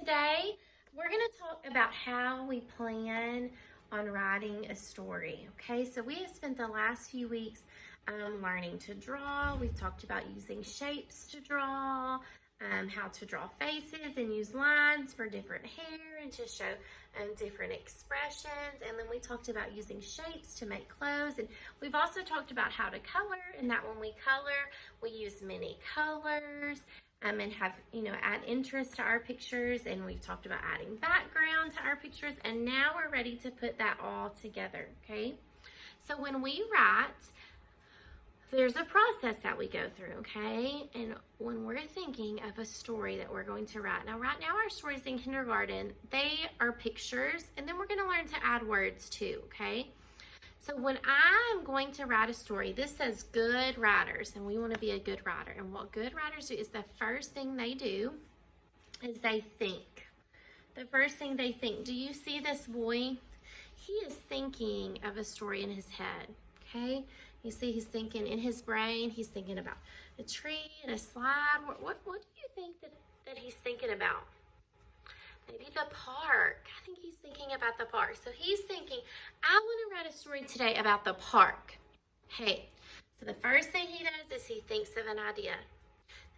today we're going to talk about how we plan on writing a story. Okay, so we have spent the last few weeks learning to draw. We've talked about using shapes to draw, how to draw faces and use lines for different hair and to show different expressions. And then we talked about using shapes to make clothes. And we've also talked about how to color, and that when we color, we use many colors. And have, add interest to our pictures, and we've talked about adding background to our pictures, and now we're ready to put that all together, okay? So when we write, there's a process that we go through, okay? And when we're thinking of a story that we're going to write, now right now our stories in kindergarten, they are pictures, and then we're gonna learn to add words too, okay? So when I'm going to write a story, this says good writers, and we want to be a good writer. And what good writers do is the first thing they do is they think. The first thing they think. Do you see this boy? He is thinking of a story in his head, okay? You see he's thinking in his brain, he's thinking about a tree and a slide. What do you think that he's thinking about? Maybe the park. I think he's thinking about the park. So he's thinking, I want to write a story today about the park. Hey, so the first thing he does is he thinks of an idea.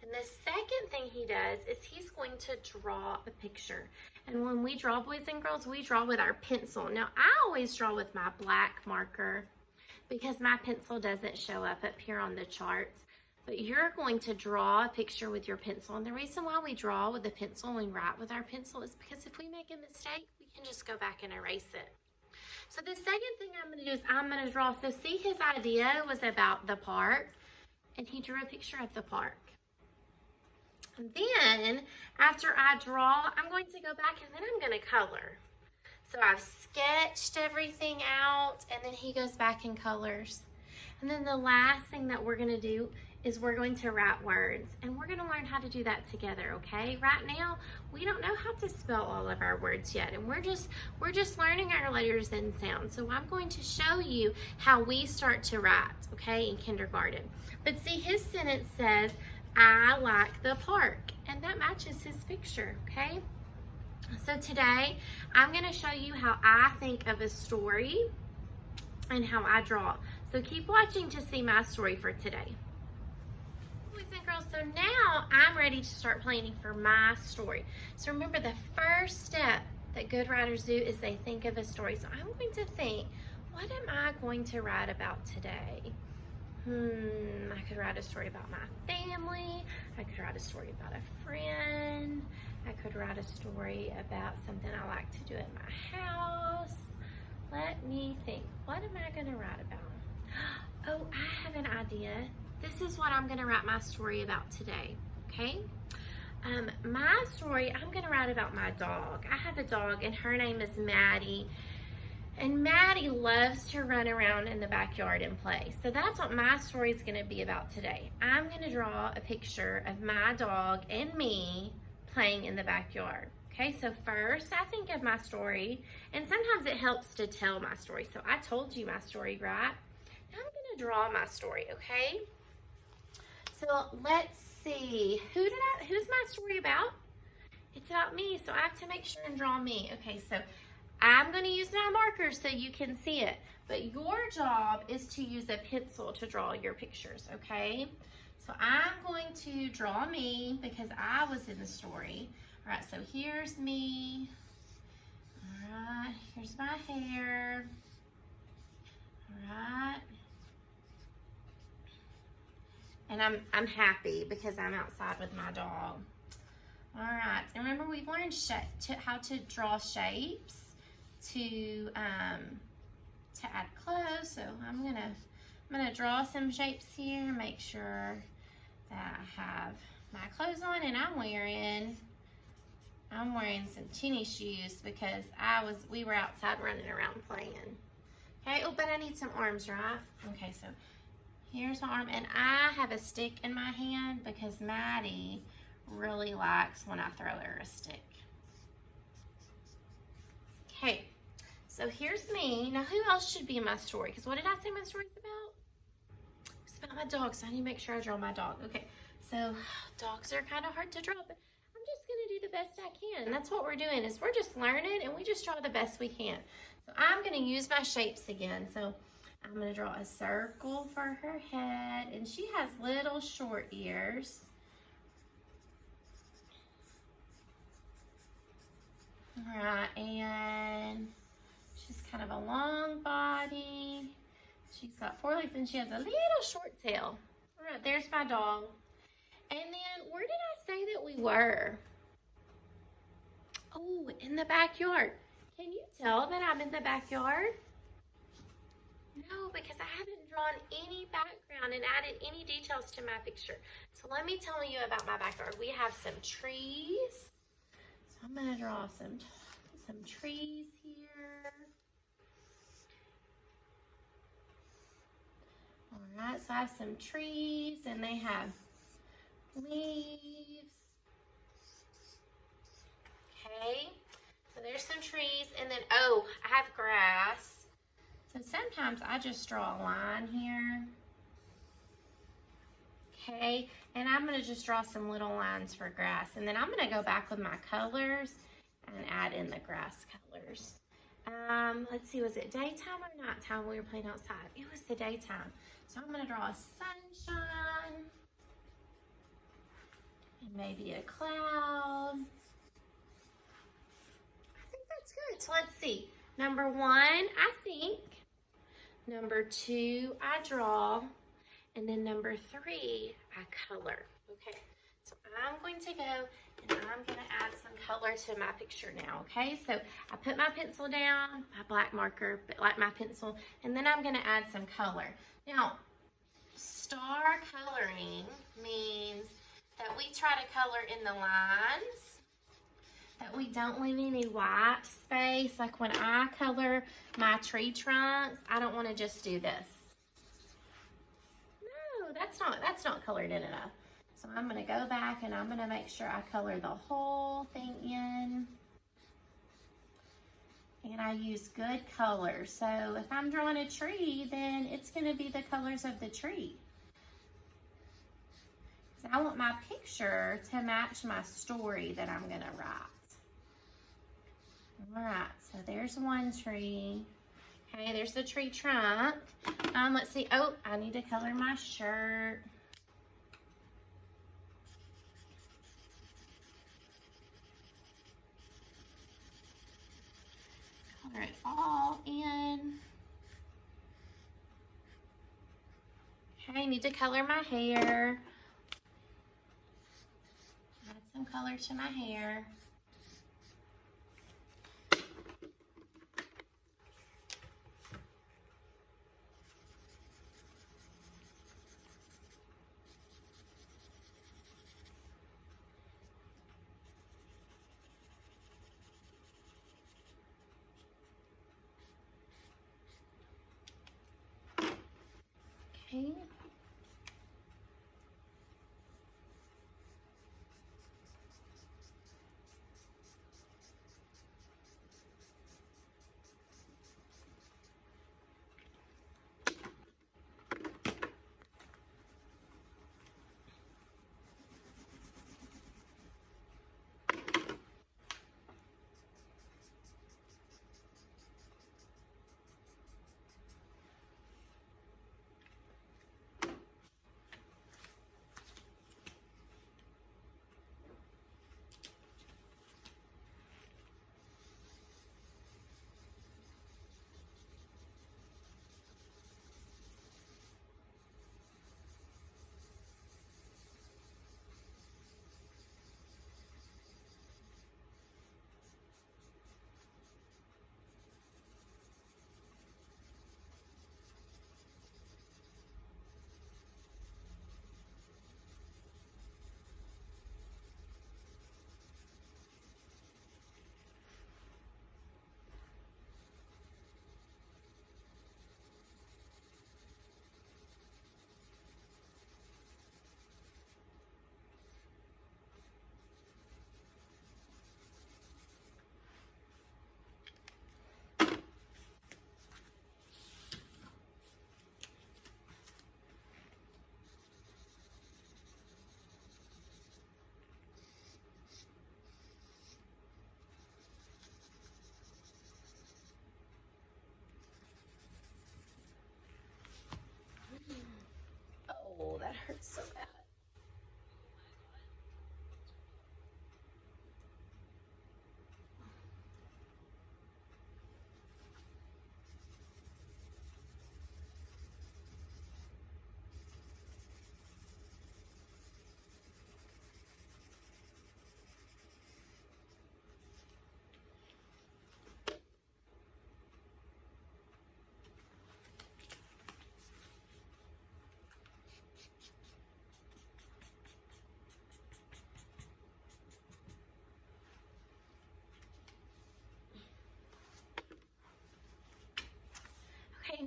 And the second thing he does is he's going to draw a picture. And when we draw, boys and girls, we draw with our pencil. Now, I always draw with my black marker because my pencil doesn't show up here on the charts. But you're going to draw a picture with your pencil. And the reason why we draw with the pencil and we write with our pencil is because if we make a mistake, we can just go back and erase it. So the second thing I'm going to do is I'm going to draw. So see, his idea was about the park, and he drew a picture of the park. And then after I draw, I'm going to go back and then I'm going to color. So I've sketched everything out, and then he goes back and colors. And then the last thing that we're going to do is we're going to write words, and we're going to learn how to do that together, okay? Right now, we don't know how to spell all of our words yet, and we're just learning our letters and sounds. So I'm going to show you how we start to write, okay, in kindergarten. But see, his sentence says, I like the park, and that matches his picture, okay? So today, I'm going to show you how I think of a story and how I draw. So keep watching to see my story for today. Boys and girls, so now I'm ready to start planning for my story. So remember, the first step that good writers do is they think of a story. So I'm going to think, what am I going to write about today? I could write a story about my family. I could write a story about a friend. I could write a story about something I like to do at my house. Let me think. What am I going to write about? Oh, I have an idea. This is what I'm going to write my story about today, okay? My story, I'm going to write about my dog. I have a dog, and her name is Maddie. And Maddie loves to run around in the backyard and play. So that's what my story is going to be about today. I'm going to draw a picture of my dog and me playing in the backyard. Okay, so first I think of my story, and sometimes it helps to tell my story. So I told you my story, right? Now I'm going to draw my story, okay? So let's see. Who's my story about? It's about me, so I have to make sure and draw me. Okay, so I'm going to use my marker so you can see it. But your job is to use a pencil to draw your pictures, okay? So I'm going to draw me because I was in the story. All right, so here's me. All right, here's my hair. All right. And I'm happy because I'm outside with my dog. All right, and remember we've learned how to draw shapes to add clothes. So I'm gonna draw some shapes here. Make sure that I have my clothes on, and I'm wearing some tennis shoes because we were outside running around playing. Okay, oh, but I need some arms, right? Okay, so here's my arm, and I have a stick in my hand because Maddie really likes when I throw her a stick. Okay, so here's me. Now, who else should be in my story? Because what did I say my story's about? It's about my dog, so I need to make sure I draw my dog. Okay, so dogs are kind of hard to draw, but I'm just gonna do the best I can. That's what we're doing, is we're just learning and we just draw the best we can. So I'm gonna use my shapes again. So I'm gonna draw a circle for her head, and she has little short ears. All right, and she's kind of a long body. She's got 4 legs and she has a little short tail. All right, there's my dog. And then where did I say that we were? Oh, in the backyard. Can you tell that I'm in the backyard? No, because I haven't drawn any background and added any details to my picture. So let me tell you about my backyard. We have some trees. So I'm gonna draw some trees here. All right, so I have some trees and they have leaves. Okay, so there's some trees, and then, oh, I have grass. So sometimes I just draw a line here. Okay, and I'm gonna just draw some little lines for grass, and then I'm gonna go back with my colors and add in the grass colors. Let's see, was it daytime or nighttime when we were playing outside? It was the daytime. So I'm gonna draw a sunshine and maybe a cloud. I think that's good. So let's see. Number 1, I think. Number 2, I draw. And then number 3, I color. Okay, so I'm going to go and I'm going to add some color to my picture now. Okay, so I put my pencil down, my black marker, like my pencil, and then I'm going to add some color. Now, star coloring means that we try to color in the lines, that we don't leave any white space. Like when I color my tree trunks, I don't want to just do this. No, that's not colored in enough. So I'm going to go back and I'm going to make sure I color the whole thing in. And I use good colors. So if I'm drawing a tree, then it's going to be the colors of the tree. Because I want my picture to match my story that I'm going to write. All right, so there's one tree. Okay, there's the tree trunk. Let's see. Oh, I need to color my shirt. Color it all in. Okay, I need to color my hair. Add some color to my hair. Okay.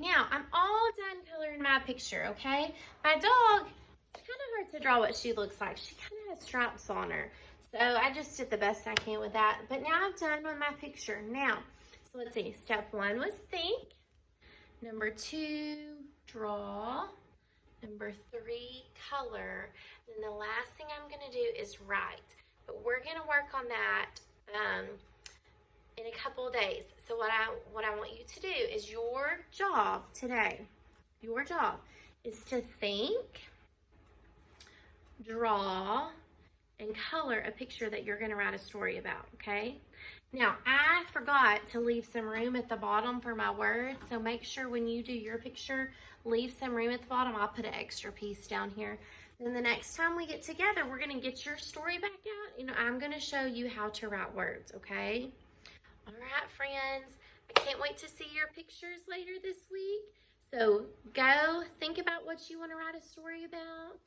now I'm all done coloring my picture, okay? My dog, it's kind of hard to draw what she looks like. She kind of has stripes on her. So I just did the best I can with that. But now I'm done with my picture. Now, so let's see. Step 1 was think. Number 2, draw. Number 3, color. And the last thing I'm going to do is write. But we're going to work on that in a couple of days. So what I want you to do is your job today, your job is to think, draw, and color a picture that you're going to write a story about, okay? Now, I forgot to leave some room at the bottom for my words, so make sure when you do your picture, leave some room at the bottom. I'll put an extra piece down here. Then the next time we get together, we're going to get your story back out, and I'm going to show you how to write words, okay? All right, friends, I can't wait to see your pictures later this week. So go think about what you want to write a story about,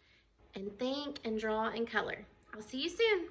and think and draw and color. I'll see you soon.